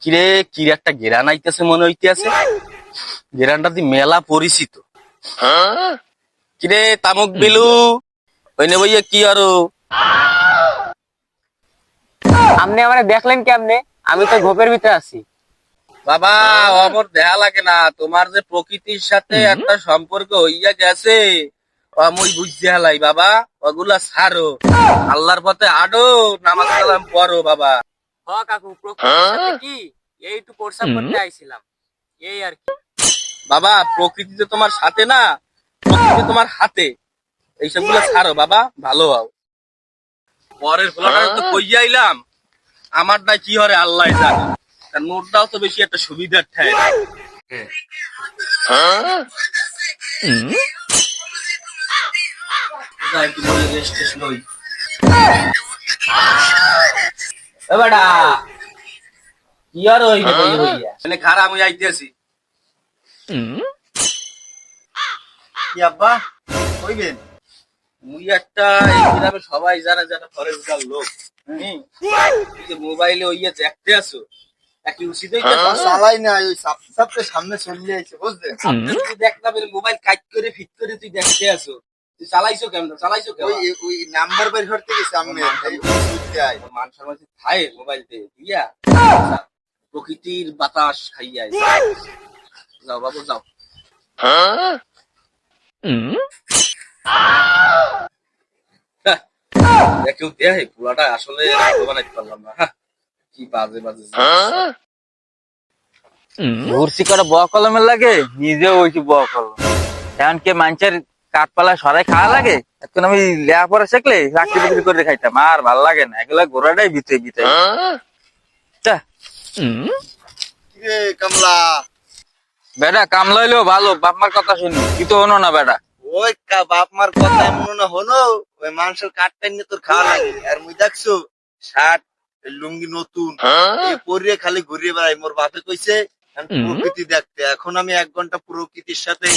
কিরে কি একটা গেরান আইতেছে মনে হইতেছে, গেরানটা দি মেলা পরিচিত। কিরে তামুক বিলু ওইনে বইয়ে কি আরো? আপনি আমারে দেখলেন কেমনে? আমি তো ঘোপের ভিতরে আছি। বাবা আমার দেয়া লাগে না, তোমার যে প্রকৃতির সাথে একটা সম্পর্ক হইয়া গেছে আমি বুঝতে হালাই বাবা। ওগুলা ছাড়ো, আল্লাহর পথে আডো, নামাজ কালাম পড়ো বাবা। হ কাকু, প্রকৃতির সাথে কি এই একটু প্রস্তাব করতে আইছিলাম, এই আর কি। বাবা প্রকৃতি তো তোমার সাথে না, প্রকৃতি তোমার হাতে। এইসব গুলো ছাড়ো বাবা, ভালো হও। পরের ফলাটা তো কইয়া আইলাম, আমারটা কি হরে আল্লাহ জানে। কারণ মোরটাও তো বেশি একটা সুবিধার ঠাই না। যাই একটু বলে রেস্ট টেস্ট লই। এ বেটা কি আর হইবে কইয়া হইয়া মানে খারাপ আমি আইতেছি। কি আব্বা কইবেন? মুই একটা এই গ্রামে সবাই জানে যারা ঘরের ভিতর লোক, এই যে মোবাইলে ওইয়া দেখতে আসো, একই উচিত চালাই না, ওই সাপটা সামনে চলে আইছে বুঝলেন। তুই দেখ না মোবাইল কাট করে ফিট করে তুই দেখতে আসো, তুই চালাইছো কেমন, চালাইছো কেমন? ওই নাম্বার বের করতে গেছে আমি মানুষের মাঝে খায় মোবাইল দিয়ে দিয়া প্রকৃতির বাতাস খাইয়া যাও বাবু যাও। কেউ দেয় পুরাটা আসলে বানাইতে পারলাম না। কি বাজে বাজে ঘুরছি করে বক কলমের লাগে, নিজেও হয়েছি বক কলম। এখন কে মানুষের কাঠপালা সরাই খাওয়া লাগে, এখন আমি লেয়া পরে শিখলে চাকরি বাকরি করে খাইতাম, আর ভাল লাগে না এগুলা ঘোরাটাই ভিতরে ভিতরে। কামলা বেটা কাম লইলেও ভালো, বাপমার কথা শুনি, তুই তো হনো না বেটা। ওই বাপ মার কথা এমন না হলো, ওই মানুষের কাঠটা নিয়ে তোর খাওয়া লাগে। আর মুই দেখছো শার্ট লুঙ্গি নতুন পরিয়ে খালি ঘুরিয়ে বেড়াই। মোর বাপে কইছে প্রকৃতি দেখতে। এখন আমি 1 ঘন্টা প্রকৃতির সাথে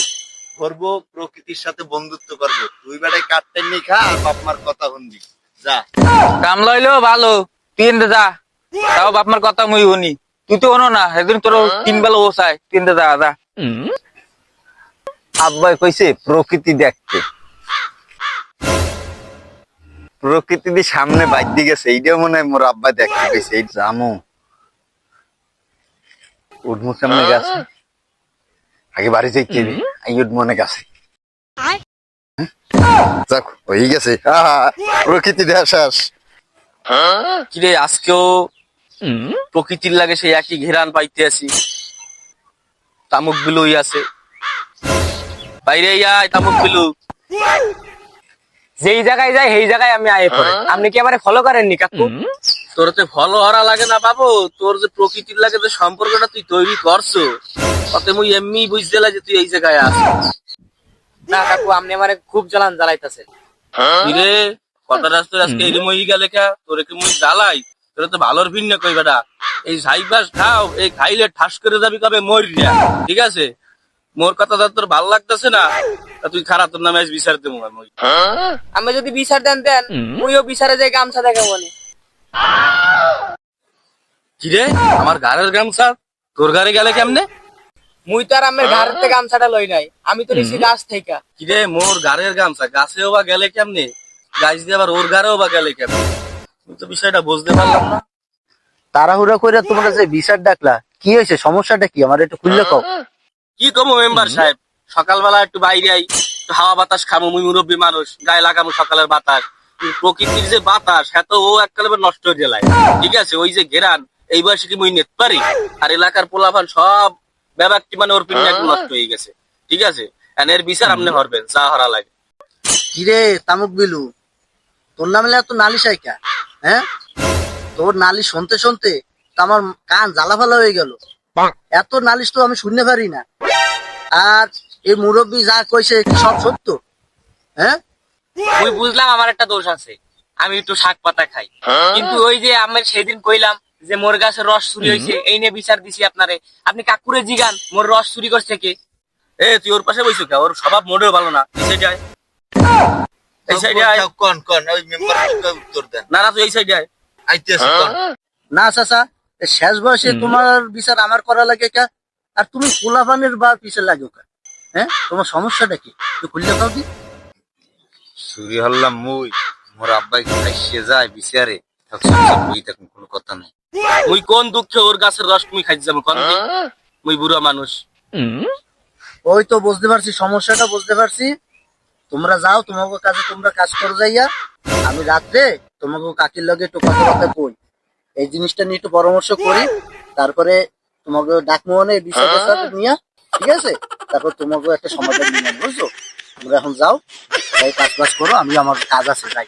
ঘুরবো, প্রকৃতির সাথে বন্ধুত্ব করবো। তুই বেড়াই কাঠটা নিয়ে খা আর বাপ মার কথা শুনবি যা। কাম লইলেও ভালো, তুই যা, তাও বাপমার কথা মুই শুনি, তুই তো হনো না। সেদিন তোর 3 বেলা ও চাই, 3 যা যা। আব্বাই কইছে প্রকৃতি দেখতে, প্রকৃতি দিয়ে সামনে বাইর দিয়ে গেছে, এইটাও মনে হয় মোর আব্বা দেখতে কইছে। এই জামু উঠমু সামনে গেছে, আগে বাড়ি যাইতে আই উঠমু অনেক আছে। যাক হয়ে গেছে, প্রকৃতি দেখা শেষ। কিরে আজকেও প্রকৃতির লাগে সেই একই ঘেরান পাইতে আছি। তামুক বিলুই আছে বাইরে, আয় তামুক বিলু। যেই জায়গায় যাই সেই জায়গায় আমি আয়ে পড়ে। আপনি কি আমারে ফলো করেননি কাকু? তোর তো ফলো হরা লাগে না বাবু, তোর যে প্রকৃতির লাগে যে সম্পর্কটা তুই তৈরি করছো, অতে মুই এমনি বুঝতে লাগে যে তুই এই জায়গায় আছিস। না কাকু, আপনি আমারে খুব জ্বালান জ্বালাইতেছেন। কিরে কথাটা তো আজকে এরম হয়ে গেলে কা, তোরে কি মুই জ্বালাই? তোরা তো ভালোর ভিন্ন কই বেটা, এই ঝাইবাস খাও, এই খাইলে ঠাস করে যাবি কবে মরিয়া। ঠিক আছে, মোর কথা তোর ভালো লাগতেছে না, তুই খারাপ, তোর নামে বিচার দেবো আমি। আমি যদি বিচার দেন মুইও বিচারে যাই গামছা দেখে বলি। কিরে আমার ঘরের গামছা তোর ঘরে গেলে কেমনে? মুই তো আর আমার ঘরের থেকে গামছাটা লই নাই, আমি তো নিছি গাছ থেকে। কিরে মোর ঘরের গামছা গাছেও বা গেলে কেমনে, গাছ দিয়ে আবার ওর ঘরেও বা গেলে কেমনে? তুই তো বিষয়টা বুঝতে পারলাম না। তাড়াহুড়া করে তোমার কাছে বিচার ডাকলা, কি হয়েছে, সমস্যাটা কি আমার একটু খুললে কও। কি কমো মেম্বার সাহেব, সকালবেলা একটু বাইরে আই, একটু হাওয়া বাতাস খামো, মুই মুরব্বী মানুষ, গায়ে লাগামো সকালের বাতাস। প্রকৃতির যে বাতাস এত ও এককালে নষ্ট হয়ে গেলায়। ঠিক আছে, ওই যে ঘেরান এই বয়সে কি মুই নিতে পারি? আর এলাকার পোলাপান সব ব্যাপারটি মানে ওর পিন্ডা একটু নষ্ট হয়ে গেছে। ঠিক আছে, এর বিচার আপনি হরবেন যা হরা লাগে। কিরে তামুক বিলু, তোর নামে এত নালিশ আইকা? হ্যাঁ, তোর নালিশ শুনতে শুনতে তো আমার কান জ্বালা ফালা হয়ে গেল। এত নালিশ তো আমি শুনতে পারি না। আর এই মুরব্বী যা কইছে কি সব সত্য? হ্যাঁ, মুই বুঝলাম আমার একটা দোষ আছে, আমি একটু শাক পাতা খাই। কিন্তু ওই যে আমি সেদিন কইলাম যে মোর গাছের রস চুরি হয়েছে, এই নিয়ে বিচার দিছি আপনারে। আপনি কাকুরে জিগান মোর রস চুরি করছে কে? এ তুই ওর পাশে বইছো কে? ওর স্বভাব মোটেও ভালো না। এই সাইডে আয়, এই সাইডে আয়। কোন কোন ওই মেম্বার উত্তর দেন। না না তুই এই সাইডে আয়। আইতেছে কোন? না চাচা, এ শেষ বয়সে তোমার বিচার আমার করা লাগে কা? আর তুমি পোলাপানের বা পিছে লাগো কা? হ্যাঁ, তোমার সমস্যাটা কি তুই খুললে কাউ কি? চুরি হল্লাম মুই, মোর আব্বাই খাইছে যায় বিচারে, বই থাকুন কোনো কথা নাই। মুই কোন দুঃখে ওর গাছের রস তুমি খাইতে যাবো কোন দিন? মুই বুড়া মানুষ। ওই তো বুঝতে পারছি, সমস্যাটা বুঝতে পারছি। তোমরা যাও, তোমাকে কাজে তোমরা কাজ করে যাইয়া, আমি রাত্রে তোমাকে কাকির লগে একটু কথাবার্তা কই, এই জিনিসটা নিয়ে একটু পরামর্শ করি, তারপরে তোমাকে ডাকমোহনে বিষয়টা নিয়ে, ঠিক আছে, তারপর তোমাকে একটা সমাধান নিয়ে নেবো, বুঝছো? তোমরা এখন যাও, এই কাজ বাজ করো, আমি আমার কাজ আছে, যাই।